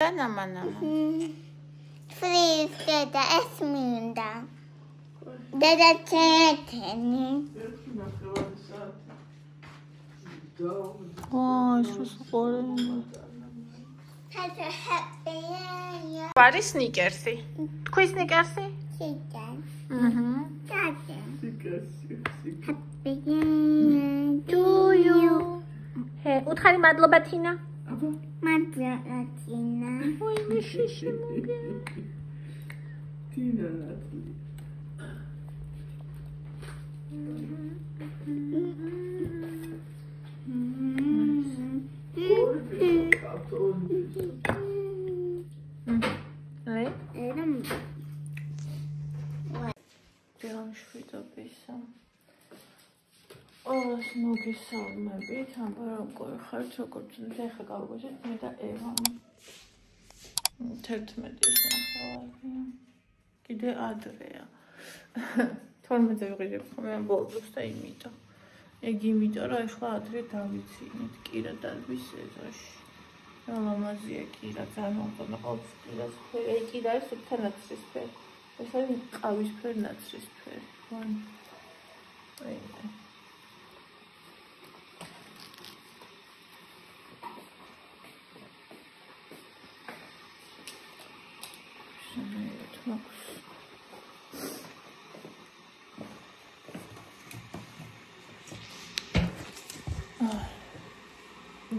Nana. Please get the Esminda. Dada Chetani. Oh, it's so boring. Have a happy year. What is sneakers? Quiz sneakers? Chicken. Happy year to you. Hey, utkari madloba Tina. Madloba Tina. Ой, мишиши моя. Tina. Oraz მოგესალმებით, აბა როგორ ხართ, როგორც უნდა ეხა გავუგზავნოთ მე და ევა. 11-ის ნახევარია. კიდე ადრეა. 12-ზე ვიღებ ხოლმე ამ ბოლოს და იმიტომ. ეგ იმიტომ რომ ეხლა ადრე დავიცინეთ კირა დალბის სეზონში. მამაზია კირა ძალიან ყავს კირას ფერი. ეგ კირა ის თანაცრისფერი. ეს არის ყავისფერი ნაცრისფერი. ვან. აი.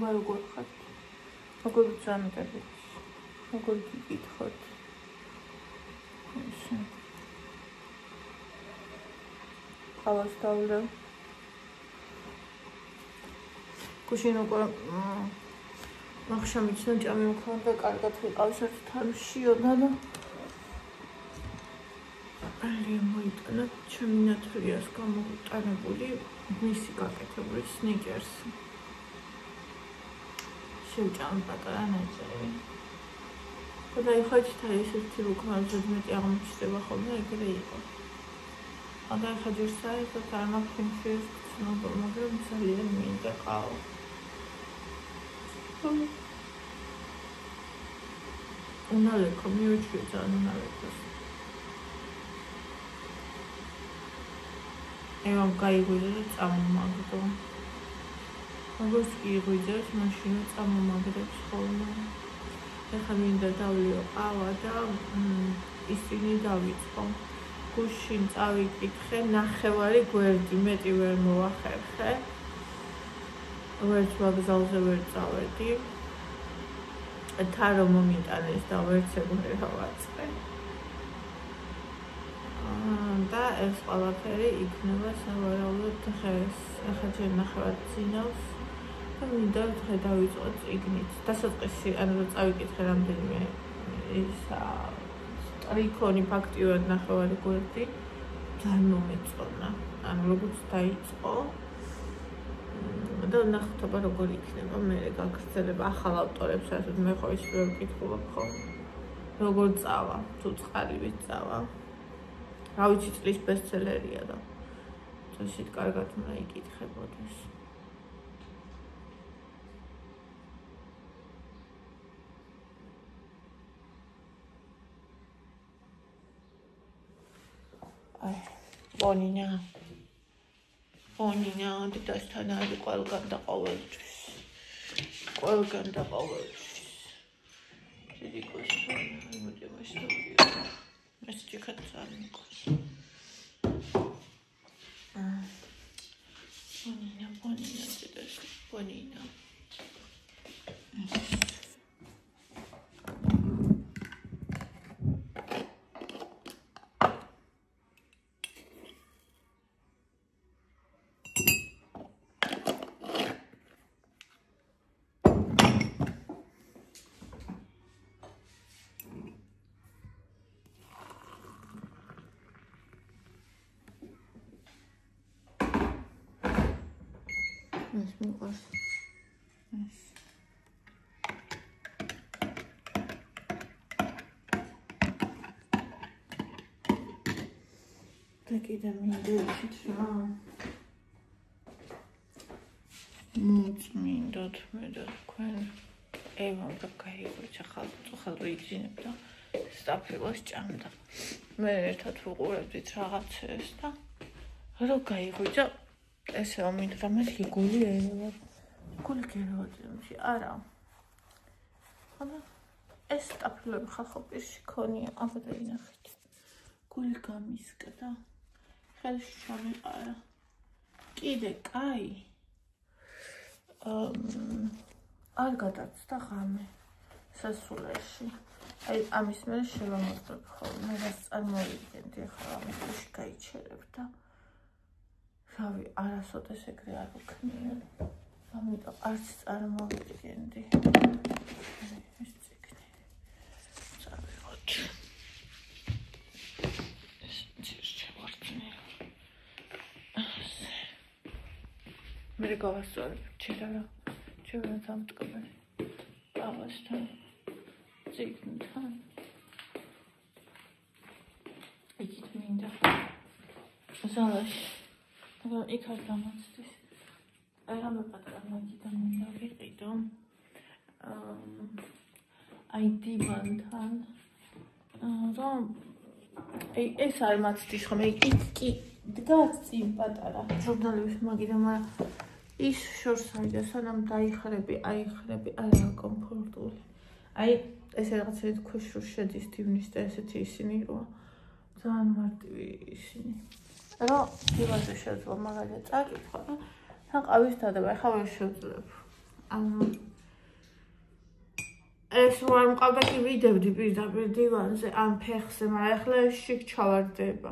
როგორ ხართ? როგორ წამიტებით? როგორ გიკითხოთ? ისე. ყავს დავდევ. გუშინ უკვე მახშამიჩნა ჭამი მქონდა, კარგად ვიყავს ერთ თანშიოდა და ალე მოიტანა ჩემი ნათრიას გამოტანებული მისი გაკეთებული სნიკერსი. შევჭამ პატარა ნაწერი. და ეხლა ისეთი რუკმაზე მეტი აღმოჩნდება ხოლმე ეგრე იყო. აგარ ხაჯერსა ეს თამახინში ცნობა, მაგრამ ძალიან მინდა ყავა. უნალეკო მიუჩვია ძალიან უნალეკოს. ევამ გაიგვიძა და წამომაგდო. როგორც კი იღვიძებს, მაშინ წამომაგდებს ხოლმე. ეხლა მინდა დავლიო ყავა და ისინი დავიწყო. გუშინ წავიკითხე, ნახევარი გვერდი, მეტი ვერ მოვახერხე. ვერც ვაგზალზე ვერ წავედი. თარო მომიტანეს და ვერც ეგრე დავაწყე. და ეს ყველაფერი იქნება სავარაუდოდ დღეს. ახლა ჯერ ნახევარ წინავს და მინდა დღე დავიწყო წიგნით. დასაწყისი, ანუ რომ წავიკითხე რამდენიმე ისა სტრიქონი ფაქტიურად ნახევარი გვერდი ძალიან მომეწონა. ანუ როგორც დაიწყო და ნახოთ აბა როგორ იქნება მე გაგრძელება ახალ ავტორებს, რასაც მე ხო ის ვერ ვკითხულობ ხოლმე. როგორ წავა, თუ წყალივით წავა. რა ვიცი, წლის ბესტსელერია და წესით კარგად უნდა იკითხებოდეს. აი, ბონინა, დედასთან არის ყველგან და ყოველთვის. ყველგან და ყოველთვის. დიდი კოსმოსი, მოდი მასშტაბია. ეს ჩიქა ძალიან მყავს. Bonina, დედას, ბონინა. ეს მიყვარს. ეს. და კიდე მინდა ისიც რა. მოწმინდოთ მე და თქვენ ევამ და გაიღვიჩა ხალხო იძინებ და სტაფილოს ჭამდა. მე ერთად ვუყურებდით რაღაცებს და რო გაიღვიჩა ესე ამინდა მე გული ევა. გული გეროძემში არა. ხოდა ეს სტაფილები ხალხო პირში ქონია, აბა დაინახეთ. გული გამისკდა. ხელში ჩამიყარა. კიდე კაი. არ გადაცდა ღამე სასულეში. აი ამის მერე შევამოწმებ ხოლმე, რაც წარმოვიდგენდი ახლა ამის გაიჩერებ და რავი, არასოდეს ეგრე არ ვქნია. ამიტომ არც წარმოვიდგენდი. ეს წიგნი. წავიღოთ. ეს ჩერჩევარდნი. მე გავასწორებ, ჩერარა. ჩერარა დამტკბე. ავასთან. წიგნთან. იქით მინდა. ზალაში. მაგრამ იქ არ დამაცდის. აი რამე პატარა მაგიდან მინდა ვიყიდო. აი დივანთან. რომ აი ეს არ მაცდის ხომ იქ კი დგას წინ პატარა ჟურნალების მაგიდან, მაგრამ ის შორს აიდა სანამ დაიხრები, აიხრები არაა კომფორტული. აი ეს რაღაცა ქვეშ რო შედის დივნის და ესეთი ისინი როა ძალიან მარტივი ისინი. რომ დივანზე შეძლო მაგალითად წაკითხვა და თან ყავის დადება, ეხლა ვერ შევძლებ. ეს რო არ მყავდა კი ვიდებდი პირდაპირ დივანზე ამ ფეხზე, მაგრამ ეხლა ეს შიგ ჩავარდება.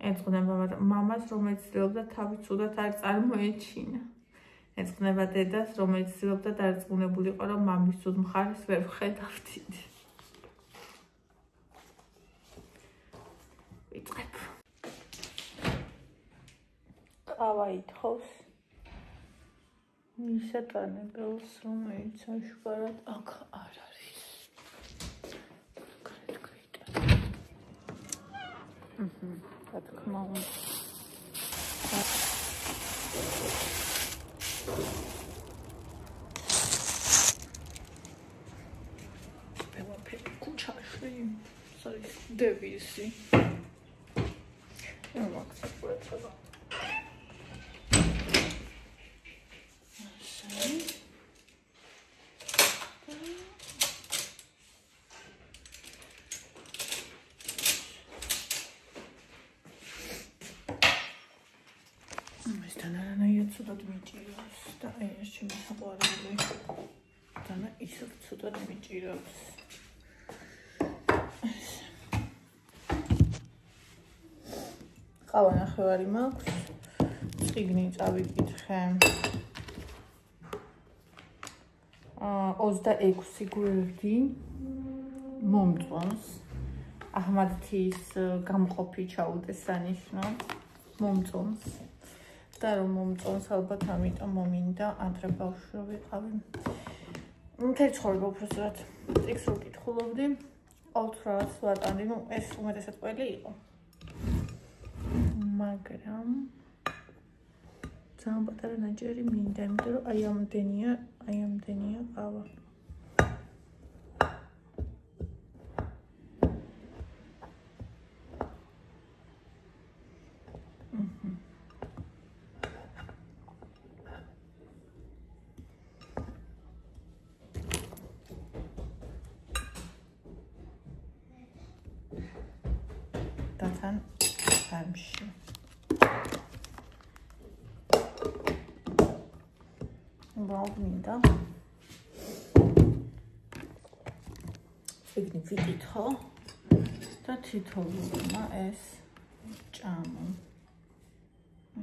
ეძღვნება მამას, რომელიც ცდილობდა თავი ცუდად არ წარმოეჩინა. ეძღვნება დედას, რომელიც ცდილობდა დარწმუნებულიყო, რომ მამის ცუდ მხარეს ვერ ვხედავდით. ვიწყებ. ყავა ითხოვს. მისატანებელს, რომელიც აშკარად აქ არ არის. რა თქმა უნდა. ყველაფერი კუჩაში არის დევიზი. მაქცეპურება. ცუდად მიჭირავს და აი ეს ჩემი საყვარელი და ისევ ცუდად მიჭირავს. ყავა ნახევარი მაქვს. წიგნი წავიკითხე. 26 გვერდი მომწონს. აჰმადთის გამყოფი ჩაუდეს სანიშნოდ. მომწონს. და რომ მომწონს ალბათ ამიტომ მომინდა ადრე ბავშვი რო ვიყავი. მთელი ცხოვრება უბრალოდ ტექსტს ვკითხულობდი, ყოველთვის რაღაც ვატანდი, ну ეს უმეტესად ყველი იყო. მაგრამ ძალიან პატარა ნაჯერი მინდა, იმიტომ რომ აი ამდენია ყავა. დათან ფარმში. მინდა. წიგნი ვიკითხო და თითოეულმა ეს ჭამო.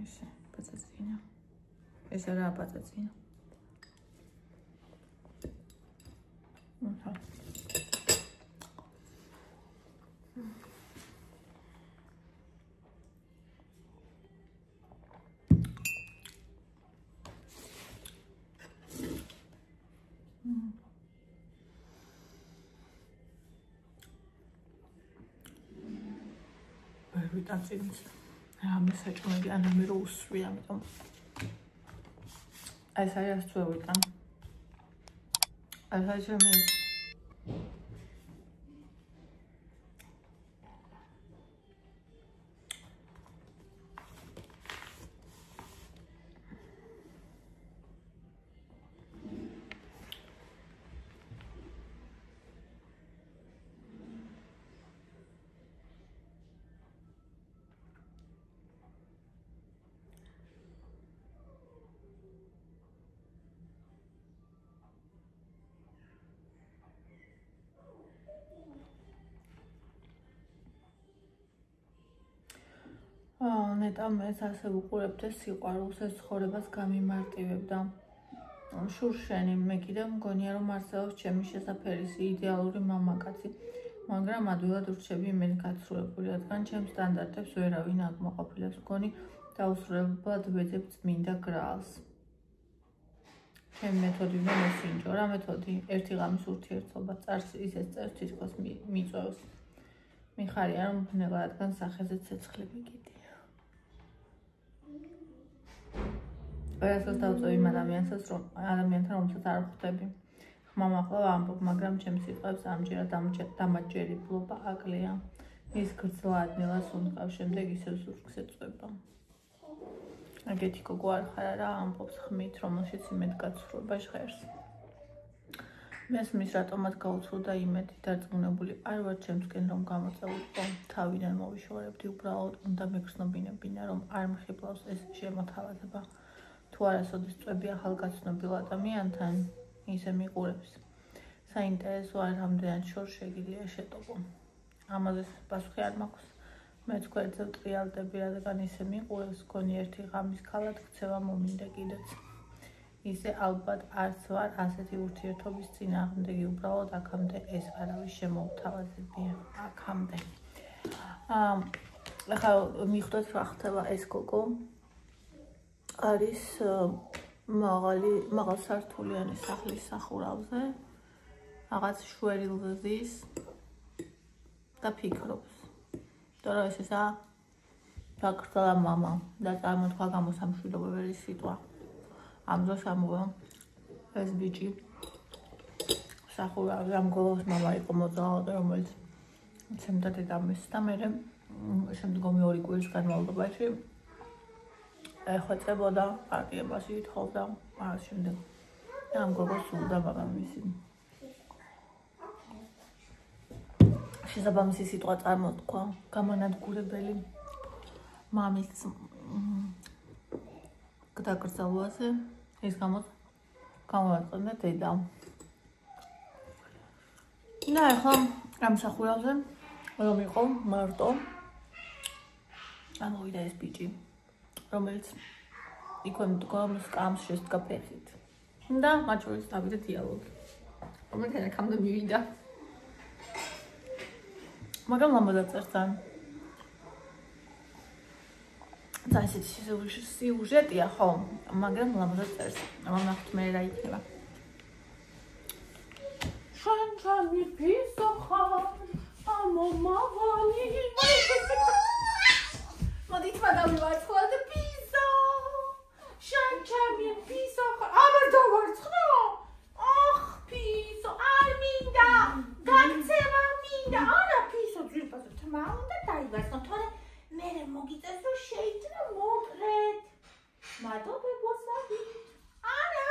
ესე, პაწაწინა. ეს არაა პაწაწინა. შევიტან წინიც. რამე საჭმელი ანამე რო უსვი, ამიტომ ეს არის წვევიდან. ეს არის მე ნეტამ ეს ასე უყურებთ ეს სიყვარულს ეს ცხოვრებას გამიმარტივებდა. შურშენი მე კიდევ მგონია რომ არსებობს ჩემი შესაფერისი იდეალური მამაკაცი, მაგრამ ადვილად ვრჩები იმედი გაცრუებული, რადგან ჩემ სტანდარტებს ვერავინ აკმაყოფილებს. მგონი დაუსრულებლად ვეძებ წმინდა გრალს. ჩემი მეთოდი უნდა მოსინჯო. რა მეთოდი? ერთი ღამის ურთიერთობა წარს ისეთ წერს თითქოს მიწვევს. მიხარია რომ ბნელა, რადგან სახეზე ცეცხლი მიგიდია. ვერასდროს დავწევ იმ ადამიანთან, რომელსაც არ ხვდები. ხმამაღლა ვამბობ, მაგრამ ჩემს სიტყვებს ამჯერად დამაჯერებლობა აკლია. ის გრძლა ადნელას უნდყავს, შემდეგ ისევ ზურგს ეწვება. აგეთი გოგო არ ხარ არა, ამბობს ხმით, რომელშიც იმედგაცრუება ჟღერს. მესმის რატომაც გაუცრუდა იმედი, დარწმუნებული არ ვარ ჩემსკენ რომ გამოწეულიყო. თავიდან მოვიშორებდი, უბრალოდ უნდა მეგრძნობინებინა, რომ არ მხიბლავს ეს შემოთავაზება. თუ არასოდეს წვები ახალგაცნობილ ადამიანთან, ისე მიყურებს. საინტერესო არ რამდენად შორს შეგიძლია შეტყო. ამაზე პასუხი არ მაქვს. მეც გვერდზე ვტრიალდები, რადგან ისე მიყურებს, გონი ერთი ღამის ქალად ქცევა მომინდა კიდეც. ისე ალბათ არც ვარ ასეთი ურთიერთობის წინააღმდეგი, უბრალოდ აქამდე ეს არავის შემოვთავაზებია. აქამდე. ახლა მიხვდეთ რა ხდება ეს გოგო. არის მაღალსართულიანი სახლის სახურავზე, რაღაც შვერილზე ზის და ფიქრობს. თორე ეს ისა დაკრძალა მამა და წარმოთქვა გამოსამშვიდობებელი სიტყვა. ამ დროს ამოვა ეს ბიჭი სახურავზე ამ გოგოს მამა იყო მოძრაობა, რომელიც ცემდა დედამისს და მე შემდგომი 2 კვირის განმავლობაში ეხვეწებოდა პარტიებას ითხოვდა მას შემდეგ ამ გოგოს სულდა მამამისი. შესაბამისი სიტყვა წარმოთქვა გამანადგურებელი მამის დაკრძალვაზე, ის გამოაწყენდა დედა. და ახლა ამ სახურავზე რომ იყო მარტო ამოვიდა ეს ბიჭი, რომელიც იქვე მდგომს კამს შესდგა ფეხით. და მათ შორის დავიდა დიალოგი, რომელიც აქამდე მივიდა. მაგრამ ლამაზად წერს ძალიან. ისეთი სიუჟეტია, ხო, მაგრამ ლამაზად წერს. ვნახოთ მე რა იქნება. შანჩამი პისო ხარ, ამომავალი. მოდით მაგავივარცხლა და პისო. შანჩამი პისო ხარ, ამერ დავარცხნო. ახ, პისო, არ მინდა. გაქცევა მინდა. არა, პისო, ძირფასო, თმა უნდა დაივარცხო, თორე მე მოგიწევს რომ შეიძინო მოკრეთ. მადლობებს ვაგით. არა.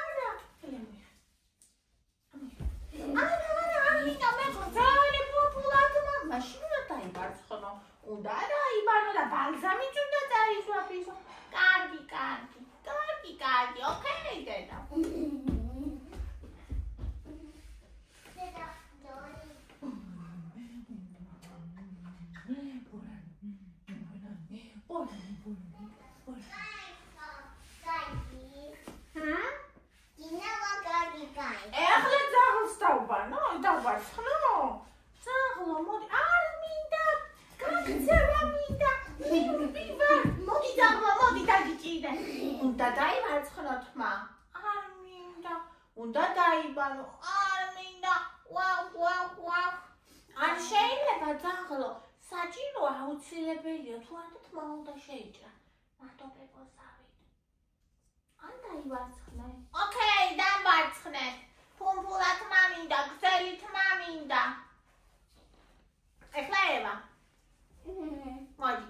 მინდა მე ძალიან პოპულარული მაშინ უნდა დაივარცხო. უნდა დაიბანო და ბალზამიც უნდა დაისვა პისო. კარგი, ოკეი, დედა. ეხლა ძაღლს დავბანო, დავარცხნო. ძაღლო, მოდი, არ მინდა, გაქცევა მინდა. მოდი ძაღლო, მოდი დაგიჭირე. უნდა დაივარცხნო თმა. არ მინდა. უნდა დაიბანო. არ მინდა. ვაუ. არ შეიძლება ძაღლო. საჭიროა აუცილებელია თუ არა თმა უნდა შეიჭრა მარტო ბებოსავით ან დაივარცხნე ოკეი დამარცხნეთ ფუმფულა თმა მინდა გრძელი თმა მინდა ეხლა ევა მოდი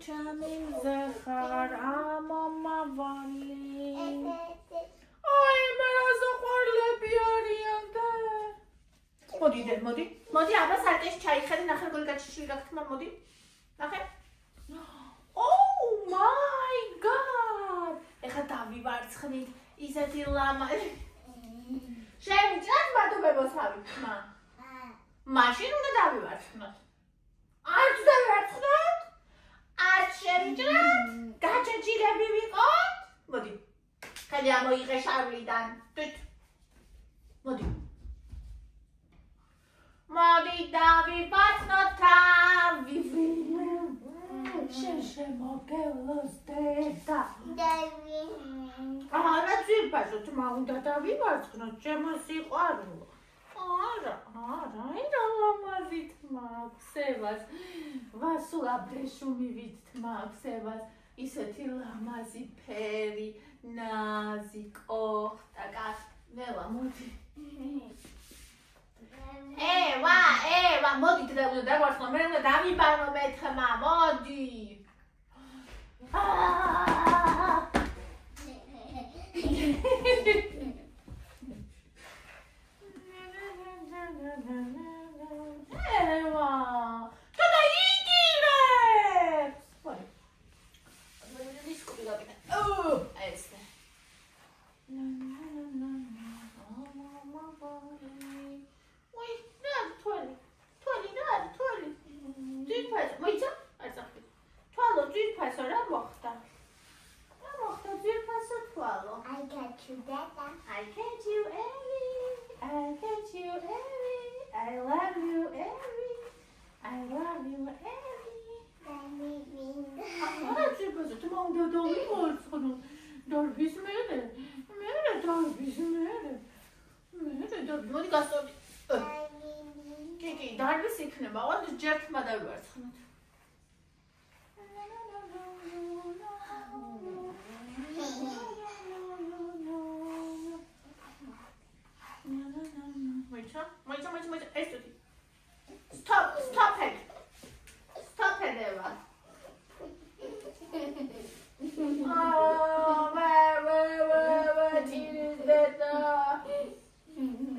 ჩემი მზეხარ ამომავალი აი მე რაზა ყვარლები არიან და მოდი დე მოდი აბა სარკეში ჩაიხედე ნახე როგორი გაჩიშვი გაქთმა მოდი ნახე Oh my god ეხლა დავივარცხნით ისეთი ლამა შემიძლიათ მადლობებოსავით თმა მაშინ უნდა დავივარცხნოთ არც დავივარცხნოთ არც შემიძლიათ გაჩეჭილები ვიყოთ მოდი ხელი ამოიღე შავლიდან თვით მოდი დავივარცხნოთ თავი შენ შემოგელოს დედა არა ძირფასო თმა უნდა დავივარცხნოთ ჩემო სიყვარულო არა ირა ლამაზი თმა ქსევას ვასულაბდე შუმივით თმა ქსევას ისეთი ლამაზი ფერი ნაზი კოხტაკა ნელა მოდი ევა მოდი დავარცხნო მე უნდა დავიბანო მე თმა მოდი ევა თოდა იგივებს მოდი დისკები გაკეთე ესე ой რა თვალი ძირფასო მოიცა არ წახდი თვალო ძირფასო რა მოხდა ძირფასო თვალო I got you, Dada. I get you, Ellie. I get you, Ellie. I love you, Ellie. I love you, Ellie. Ah, ძირფასო თმა უნდა დავივარცხნო დარბის მერე მოდი გასწორდი კი დარბის იქნება ოღონდ ჯერ თმა დავივარცხნოთ მოიცა ეს თვითი stop it ევა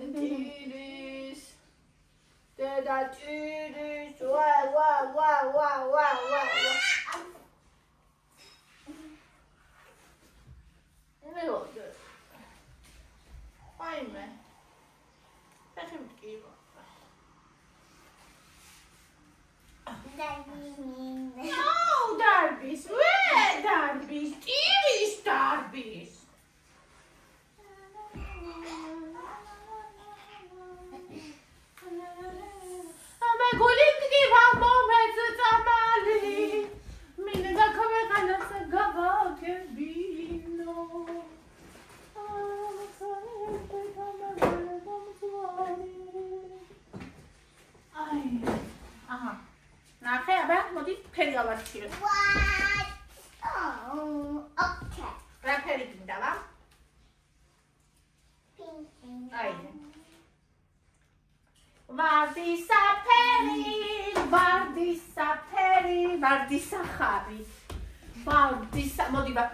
ტირის დედა ტირის ვა ნელოდე აიმე ფეხი მტკივა დარბის დარბის ტირის დარბის მეგული მტკივა მომეც წამალი მინდა ქავეყანას გავაგებინო აჰა ნახე აბა მოდი ფერი გავარჩიოთ What? Oh, okay. რა ფერი გინდა ვა Pink. აი ვარდისახარი მოდი ვა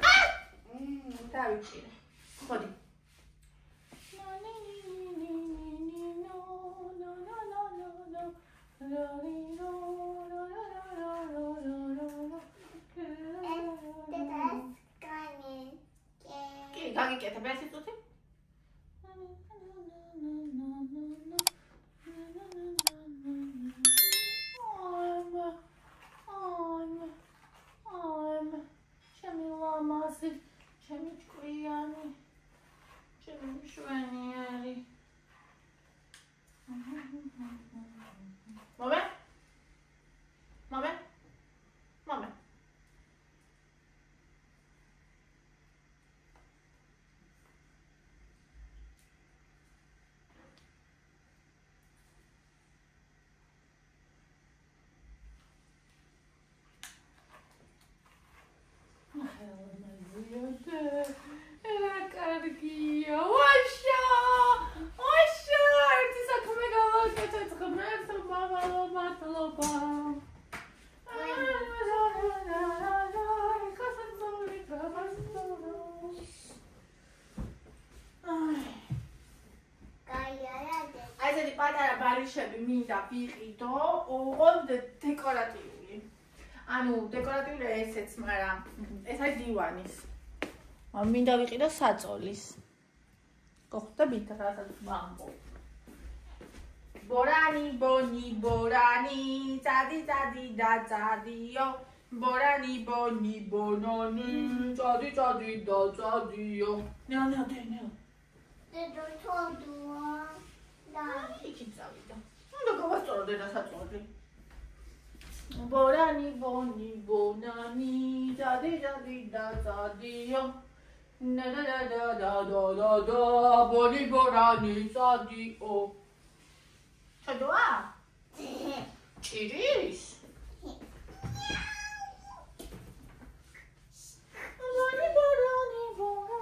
დავიჭირე მოდი კი გაგიკეთე ბესი წუთი ჩემი ლამაზი ჩემი ჭკვიანი ჩემი მშვენიერი მომე ნარიშები მინდა ვიყიდო, ოღონდ დეკორატიული. ანუ დეკორატიული ესეც, მაგრამ ეს არის დივანის. მინდა ვიყიდო საწოლის. გოხდებით რასაც ვამბობ. ბორანი, ბონი, ბორანი, წადი, წადი და წადიო. ბორანი, ბონი, ბონანი, წადი, წადი და წადიო. ნელა. დედო თოდუა. იქით წავიდა. უნდა გავასწორო დედა საწოლი. ბორანი, ბონი, ბონანი, წადი, წადი და წადიო. და, ბონი, ბორანი, წადიო. ჩადოა? ჭირის? ბონი, ბორანი, ბორანი.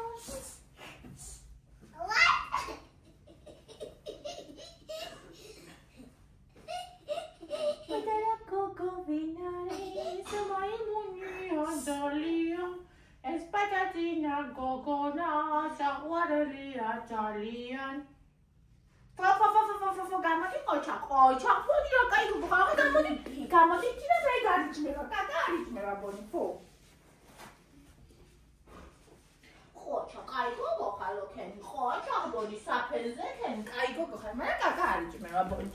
Es patatina gogona, saguarelia Italian. Gamati qocha, fodira kaigo gamati tira dai garichneva, kagarichneva boni fo. Qocha kaigo gokhalo ken, qocha boni sapenze ken, kaigo gokhalo, mara kagarichneva boni.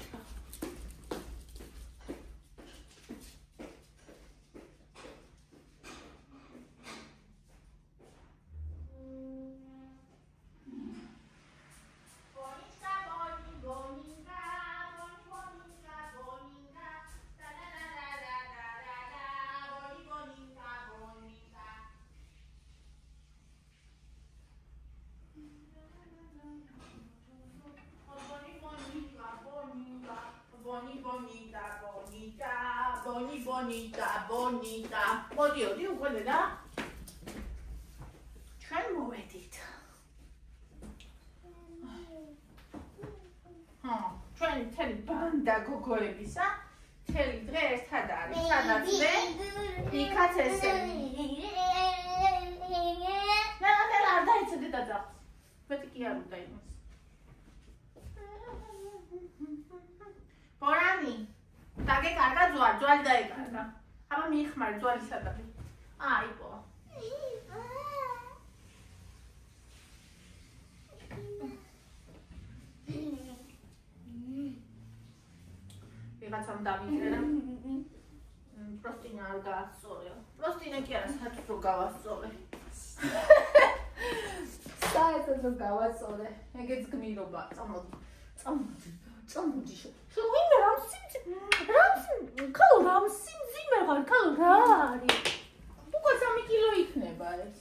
Bonita. მოდიო, უკვე და ჩვენ მოვედით. ჩვენი მთელი ბანდა გოგოებისა, მთელი დღე ერთად არის, სადაც მე იქაც ესენი. ნელა არ დაიცადე და ძახს. მეტი კი არ უნდა იმას. ბორანი, დაგეკარგა ძვალი დაეკარგა. აბა მიიხმარი ძვალი სადაბი. აიყო. ვიღაცამ დამიწერა. პროსტინა არ გაასწორე. პროსტინა კი არა, საერთოდ რო გავასწორე. საერთოდ რო გავასწორე. ეგეც გმირობა. წამოდი. შევინდა რამ სიმძიმე ხარ, ქალო რა არის? უკვე 3 კილო იქნება ეს.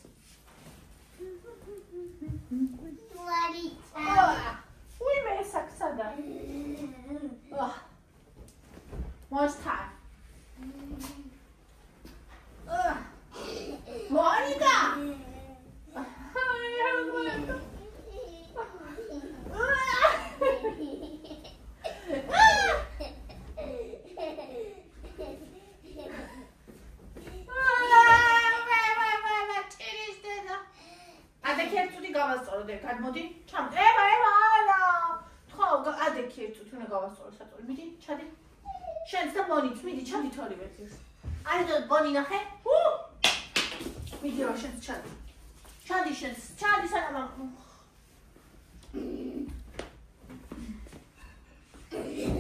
უიმე ესაკ სადა? მოსთან. მონიკა! გადმოდი, ჩამდი. ევა, არა. ხო, ადექი ერთ თუნე გავასწორო საწოლი. მიდი, ჩადი. შენც და მონიც, მიდი, ჩადით ორივეც ის. არის და ბონი ნახე? მიდი, რა შენც ჩადი. ჩადი შენც, ჩადი სანამ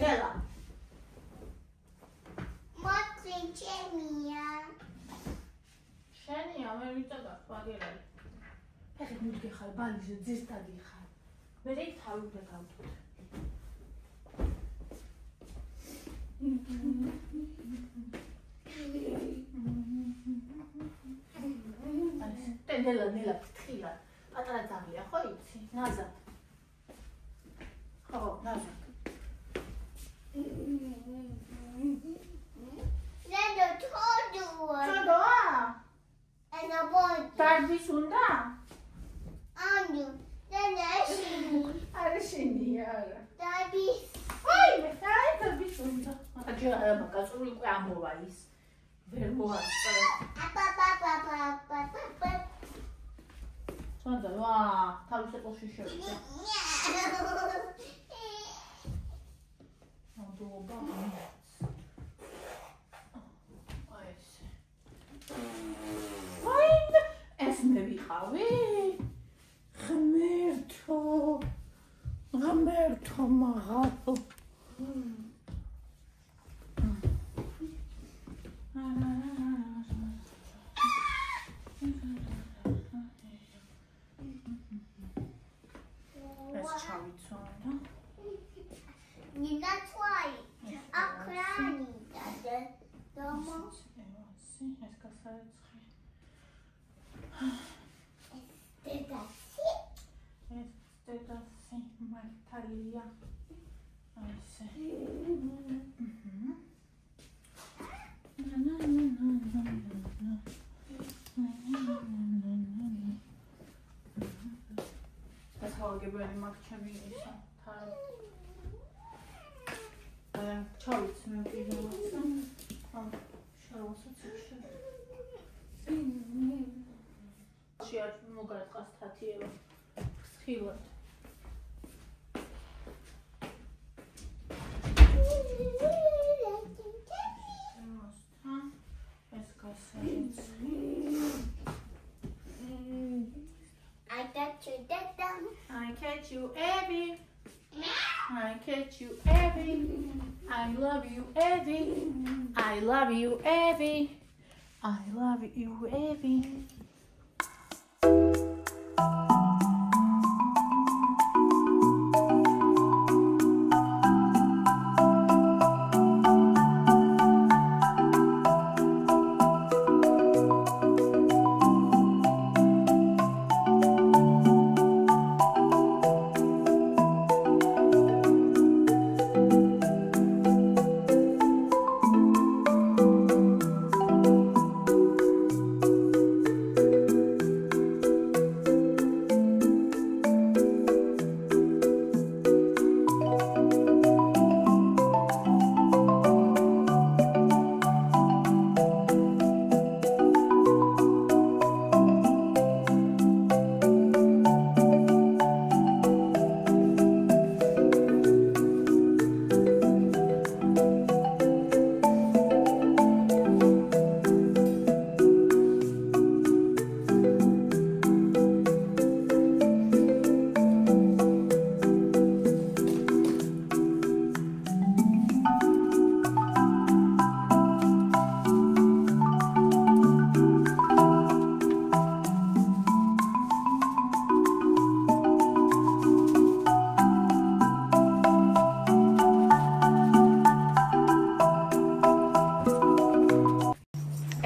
ნელა. მოწინ ჩემია. შენია, მე ვიწოდა, ვაგერალი. ფეხი მუდგე ხარ, ბალიზე ძირთადი ხარ. მე რეიქ თავი უნდა გავთოთ. ნელა ფთხილა. პატარა ძაღლია, ხო იცი? ნაზად. ხო, ნაზად. დედო თოდუა. ჩოდოა? ენა ბონი. დარბის უნდა? Andu, dede არა შენია, არა. დაბის. აი, მე დაბის უნდა. აჯერა მაგაზური უკვე ამოვა ის. ვერ მოასწრე. თუნდა, ვა, თავის ეტლში შევიდე. მოდულობა აი ესე. აი ეს მე ვიყავი. ღმერთო მაღალო. ეს ჩავიცვალე. That's why. I'm crying. Domo. ეს გასაეცხი. Dedasi. ეს დედასი მართალია. აი ესე. გაგებელი მაქვს ჩემი ისა თან. ჩავიცე მე პირველად. შევასწავლე ციხე. შეარ მოგარტყას თათიევა. ხილად. ეს გასაეცხი. I got you, Dada. I catch you, Abby. I catch you, Abby. I love you, Abby. I love you, Abby. I love you, Abby.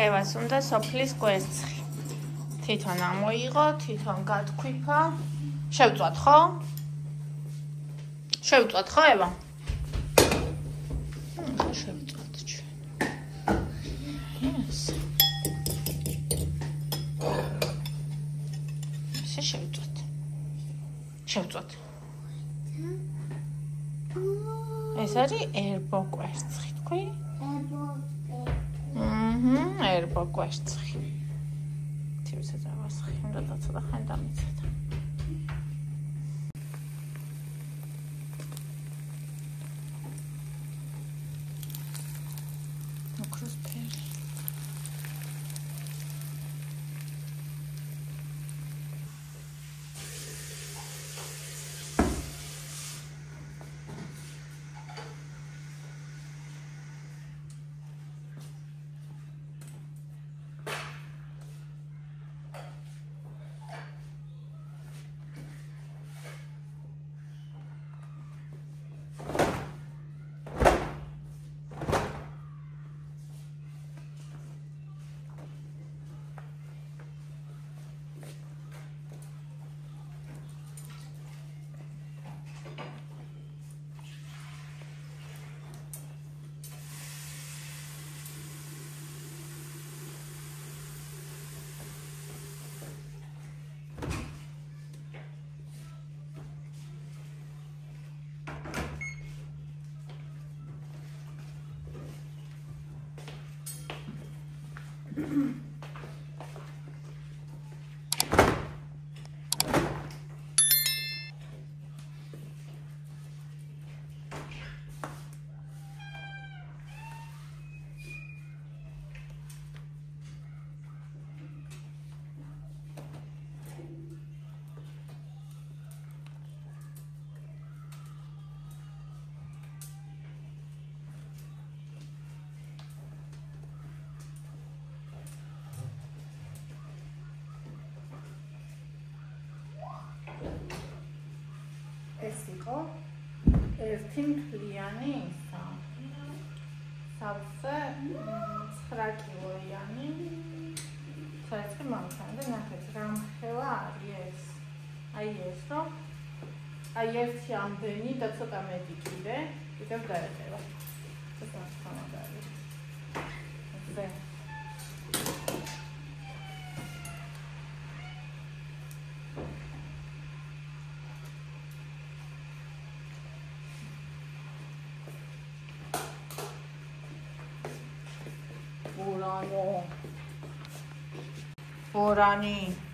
ევას უნდა სოფლის კვერცხი. თვითონ ამოიღო, თვითონ გათქვიფა. შევწვათ ხო? შევწვათ ხო ევა? შევწვათ ჩვენ. ესე. ესე შევწვათ. შევწვათ. ეს არის ერბო კვერცხი, თქვი? ერბო კვერცხი. თივისა დავასხი, უნდა დაცოდა ხან დამიცადა. ოქროს ფერი. ერთი მთლიანი ისა. სავსე 9 კილოიანი. საერთოდ მანქანა და ნახეთ რა მხელა არის ეს. აი ეს რო აი ერთი ამდენი და ცოტა მეტი კიდე კიდევ დაეხება. ეს ახლა არის. ესე Borani.